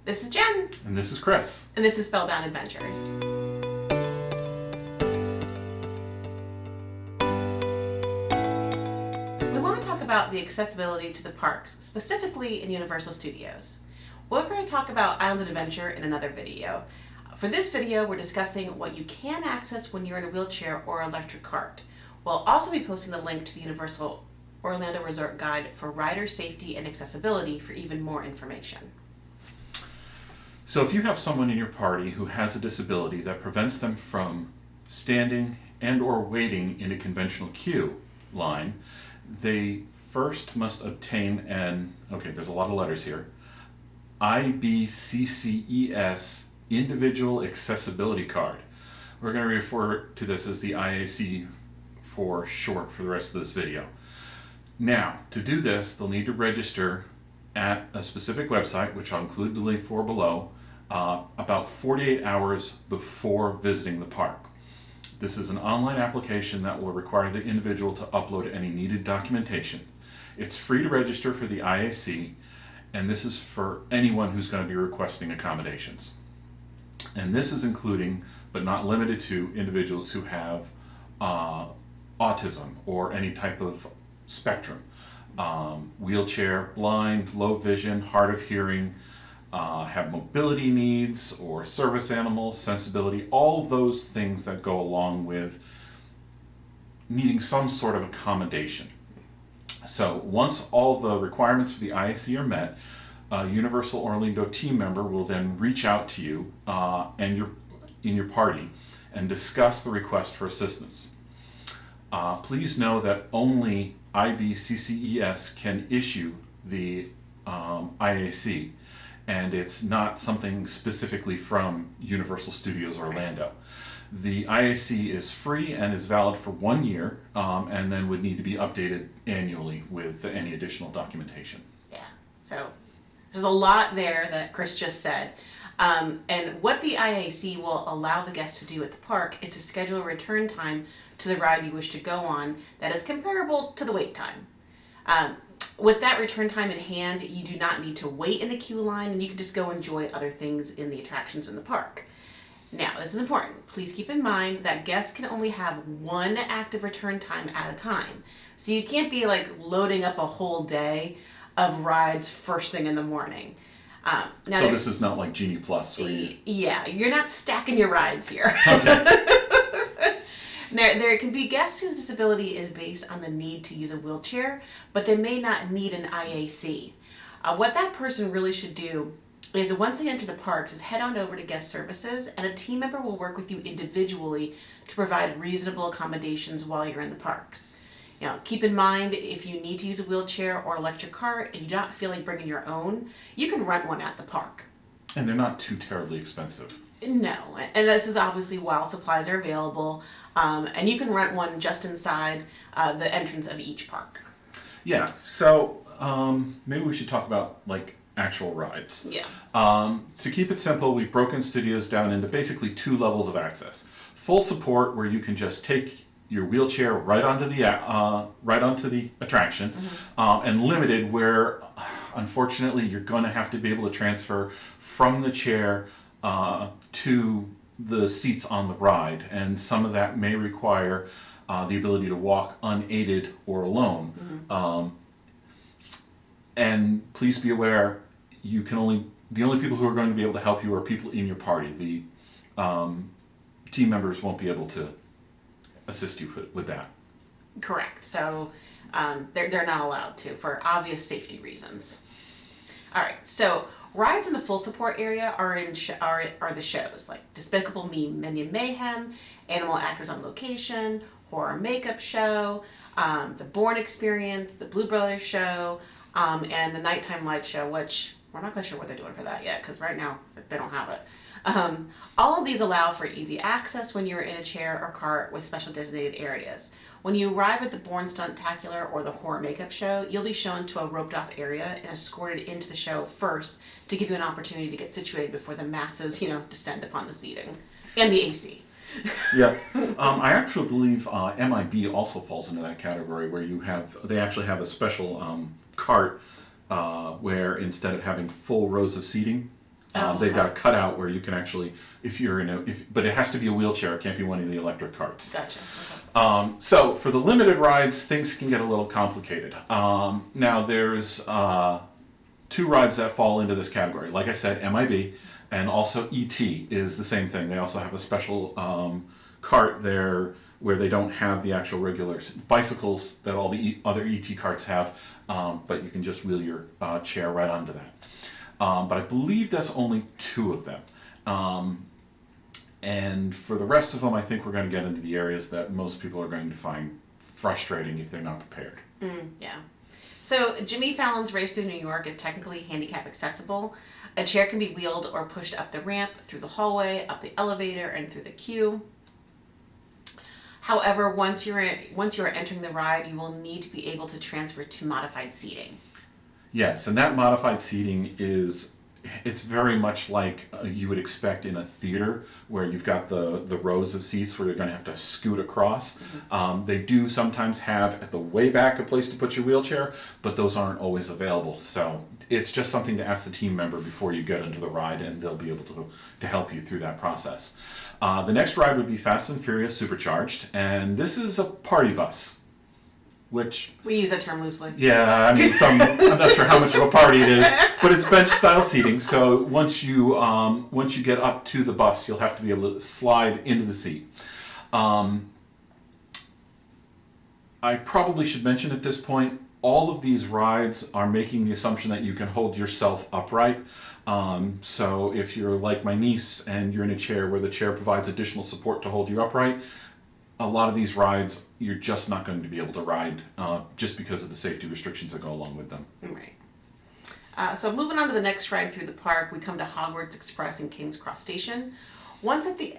This is Jen. And this is Chris. And this is Spellbound Adventures. We want to talk about the accessibility to the parks, specifically in Universal Studios. We're going to talk about Islands of Adventure in another video. For this video, we're discussing what you can access when you're in a wheelchair or electric cart. We'll also be posting the link to the Universal Orlando Resort Guide for rider safety and accessibility for even more information. So if you have someone in your party who has a disability that prevents them from standing and or waiting in a conventional queue line, they first must obtain there's a lot of letters here, IBCCES Individual Accessibility Card. We're going to refer to this as the IAC for short for the rest of this video. Now, to do this, they'll need to register at a specific website, which I'll include the link for below, about 48 hours before visiting the park. This is an online application that will require the individual to upload any needed documentation. It's free to register for the IAC, and this is for anyone who's going to be requesting accommodations. And this is including, but not limited to, individuals who have autism or any type of spectrum, wheelchair, blind, low vision, hard of hearing, have mobility needs or service animals, sensibility, all those things that go along with needing some sort of accommodation. So once all the requirements for the IAC are met, a Universal Orlando team member will then reach out to you and in your party and discuss the request for assistance. Please know that only IBCCES can issue the IAC, and it's not something specifically from Universal Studios Orlando. The IAC is free and is valid for 1 year, and then would need to be updated annually with any additional documentation. Yeah, so there's a lot there that Chris just said. And what the IAC will allow the guests to do at the park is to schedule a return time to the ride you wish to go on that is comparable to the wait time. With that return time in hand, you do not need to wait in the queue line, and you can just go enjoy other things in the attractions in the park. Now, this is important. Please keep in mind that guests can only have one active return time at a time. So you can't be like loading up a whole day of rides first thing in the morning. So this is not like Genie Plus where you... Yeah, you're not stacking your rides here. Okay. Now, there can be guests whose disability is based on the need to use a wheelchair, but they may not need an IAC. What that person really should do is once they enter the parks is head on over to guest services, and a team member will work with you individually to provide reasonable accommodations while you're in the parks. Keep in mind, if you need to use a wheelchair or electric cart and you don't feel like bringing your own, you can rent one at the park. And they're not too terribly expensive. No, and this is obviously while supplies are available, and you can rent one just inside the entrance of each park. Yeah, so maybe we should talk about like actual rides. Yeah. To keep it simple, we've broken studios down into basically 2 levels of access. Full support, where you can just take your wheelchair right onto the attraction, and limited, where unfortunately you're going to have to be able to transfer from the chair to the seats on the ride, and some of that may require the ability to walk unaided or alone. And please be aware, the only people who are going to be able to help you are people in your party. The team members won't be able to assist you with that. Correct. So they're not allowed to for obvious safety reasons. All right. So rides in the full support area are the shows like Despicable Me, Minion Mayhem, Animal Actors on Location, Horror Makeup Show, the Bourne Experience, the Blue Brothers Show, and the Nighttime Light Show, which we're not quite sure what they're doing for that yet because right now they don't have it. All of these allow for easy access when you're in a chair or cart with special designated areas. When you arrive at the Bourne Stuntacular or the Horror Makeup Show, you'll be shown to a roped off area and escorted into the show first to give you an opportunity to get situated before the masses, descend upon the seating and the AC. Yeah, I actually believe MIB also falls into that category where they actually have a special cart where instead of having full rows of seating, They've got a cutout where you can actually, if you're in but it has to be a wheelchair. It can't be one of the electric carts. Gotcha. Okay. So for the limited rides, things can get a little complicated. Now there's 2 rides that fall into this category. Like I said, MIB and also ET is the same thing. They also have a special cart there where they don't have the actual regular bicycles that all the other ET carts have, but you can just wheel your chair right onto that. But I believe that's only 2 of them. And for the rest of them, I think we're going to get into the areas that most people are going to find frustrating if they're not prepared. Yeah. So Jimmy Fallon's Race Through New York is technically handicap accessible. A chair can be wheeled or pushed up the ramp, through the hallway, up the elevator, and through the queue. However, once you are entering the ride, you will need to be able to transfer to modified seating. Yes, and that modified seating it's very much like you would expect in a theater where you've got the rows of seats where you're going to have to scoot across. Mm-hmm. They do sometimes have at the way back a place to put your wheelchair, but those aren't always available. So it's just something to ask the team member before you get into the ride, and they'll be able to help you through that process. The next ride would be Fast and Furious Supercharged, and this is a party bus. Which we use that term loosely. Yeah, I mean, I'm not sure how much of a party it is, but it's bench style seating. So once you get up to the bus, you'll have to be able to slide into the seat. I probably should mention at this point, all of these rides are making the assumption that you can hold yourself upright. So if you're like my niece and you're in a chair where the chair provides additional support to hold you upright, a lot of these rides you're just not going to be able to ride just because of the safety restrictions that go along with them. Right. So moving on to the next ride through the park, we come to Hogwarts Express in King's Cross Station. Once at the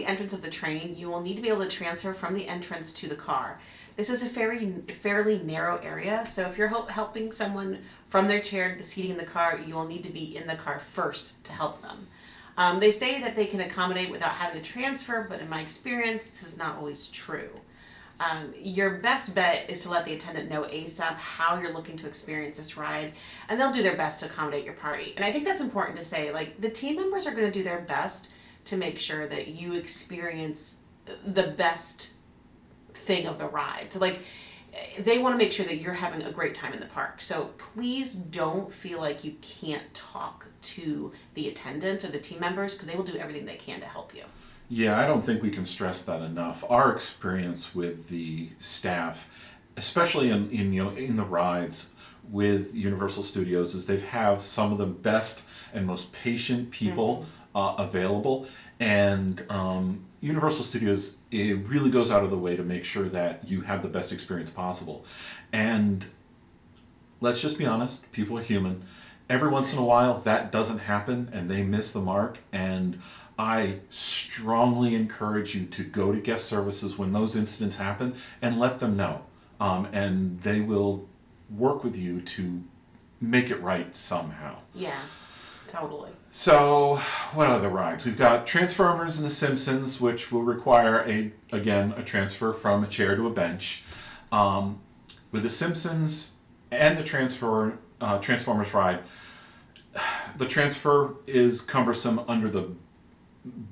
entrance of the train, you will need to be able to transfer from the entrance to the car. This is a fairly narrow area, so if you're helping someone from their chair to the seating in the car, you will need to be in the car first to help them. They say that they can accommodate without having to transfer, but in my experience, this is not always true. Your best bet is to let the attendant know ASAP how you're looking to experience this ride, and they'll do their best to accommodate your party. And I think that's important to say. Like, the team members are going to do their best to make sure that you experience the best thing of the ride. So, like, they want to make sure that you're having a great time in the park. So please don't feel like you can't talk to the attendants or the team members, because they will do everything they can to help you. Yeah, I don't think we can stress that enough. Our experience with the staff, especially in the rides with Universal Studios, is they have some of the best and most patient people available, and Universal Studios, it really goes out of the way to make sure that you have the best experience possible. And let's just be honest, people are human. Every once in a while, that doesn't happen, and they miss the mark. And I strongly encourage you to go to guest services when those incidents happen and let them know. And they will work with you to make it right somehow. Yeah, totally. So, what other rides? We've got Transformers and The Simpsons, which will require, a transfer from a chair to a bench. With The Simpsons and the Transformers ride, the transfer is cumbersome under the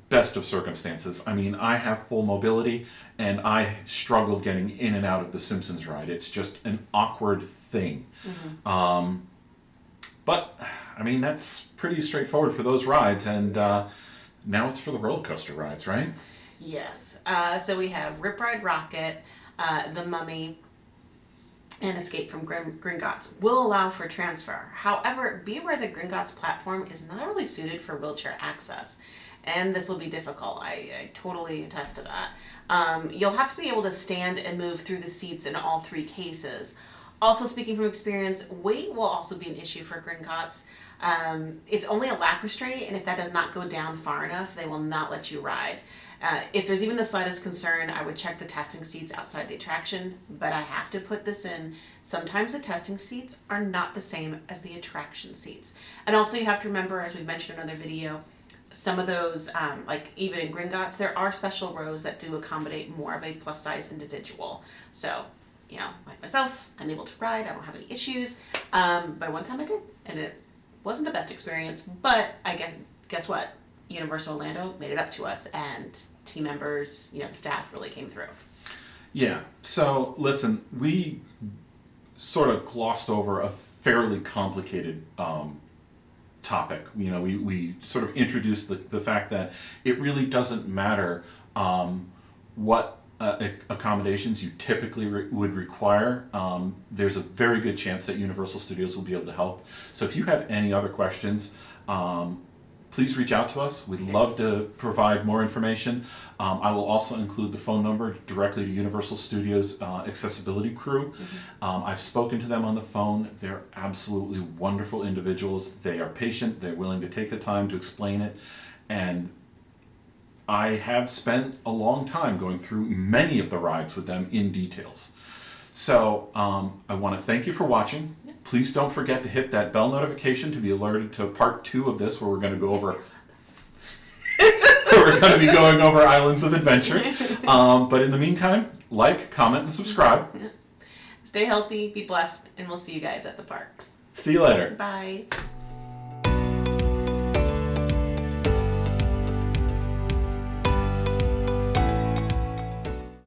best of circumstances. I mean, I have full mobility, and I struggle getting in and out of the Simpsons ride. It's just an awkward thing. Mm-hmm. But, I mean, that's pretty straightforward for those rides, and now it's for the roller coaster rides, right? Yes. So we have Rip Ride Rocket, The Mummy, and Escape from Gringotts will allow for transfer. However, be aware that Gringotts platform is not really suited for wheelchair access, and this will be difficult. I totally attest to that. You'll have to be able to stand and move through the seats in all 3 cases. Also, speaking from experience, weight will also be an issue for Gringotts. It's only a lap restraint, and if that does not go down far enough, they will not let you ride. If there's even the slightest concern, I would check the testing seats outside the attraction, but I have to put this in. Sometimes the testing seats are not the same as the attraction seats. And also you have to remember, as we mentioned in another video, some of those, like even in Gringotts, there are special rows that do accommodate more of a plus size individual. So, like myself, I'm able to ride, I don't have any issues. But one time I did, and it wasn't the best experience, but guess what? Universal Orlando made it up to us, and team members, the staff really came through. Yeah. So listen, we sort of glossed over a fairly complicated topic. We sort of introduced the fact that it really doesn't matter what accommodations you typically would require. There's a very good chance that Universal Studios will be able to help. So if you have any other questions, please reach out to us. We'd love to provide more information. I will also include the phone number directly to Universal Studios accessibility crew. I've spoken to them on the phone. They're absolutely wonderful individuals. They are patient. They're willing to take the time to explain it. And I have spent a long time going through many of the rides with them in details. So I want to thank you for watching. Please don't forget to hit that bell notification to be alerted to part 2 of this, where we're going to go over we're going to be going over Islands of Adventure. But in the meantime, like, comment, and subscribe. Stay healthy, be blessed, and we'll see you guys at the parks. See you later. Bye.